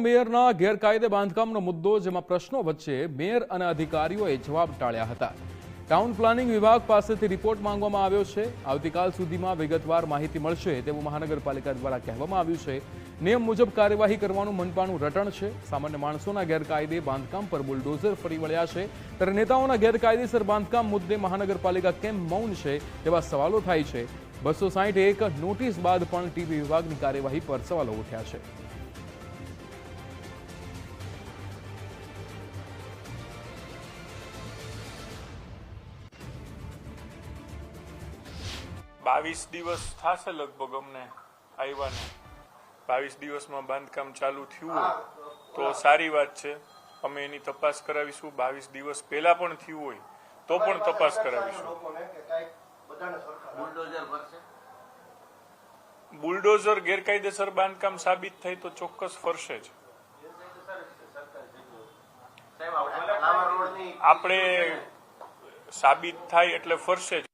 મેયરના ગેરકાયદે બાંધકામનો મુદ્દો, જેમાં પ્રશ્નો વચ્ચે મેયર અને અધિકારીઓએ જવાબ ટાળ્યા હતા। ટાઉન પ્લાનિંગ વિભાગ પાસેથી રિપોર્ટ માંગવામાં આવ્યો છે। આવતીકાલ સુધીમાં વિગતવાર માહિતી મળશે તેવું મહાનગરપાલિકા દ્વારા કહેવામાં આવ્યું છે। નિયમ મુજબ કાર્યવાહી કરવાનું મનપાનું રટણ છે। સામાન્ય માણસોના ગેરકાયદે બાંધકામ પર બુલડોઝર ફરી વળ્યા છે, ત્યારે નેતાઓના ગેરકાયદેસર બાંધકામ મુદ્દે મહાનગરપાલિકા કેમ મૌન છે તેવા સવાલો થાય છે। 261 નોટિસ બાદ પણ ટીબી વિભાગની કાર્યવાહી પર સવાલો ઉઠ્યા છે। बावीस दिवस थशे लगभग अमने आव्या ने 22 दिवस में बांधकाम चालू थयुं होय तो सारी बात छे। अमे एनी तपास करावीशुं। 22 दिवस पहेला पण थयुं होय तो पण तपास करावीशुं। बुलडोजर गैरकायदेसर बांधकाम साबित थाय तो चोक्कस फरशे ज। आपणे साबित थाय एटले फरशे ज।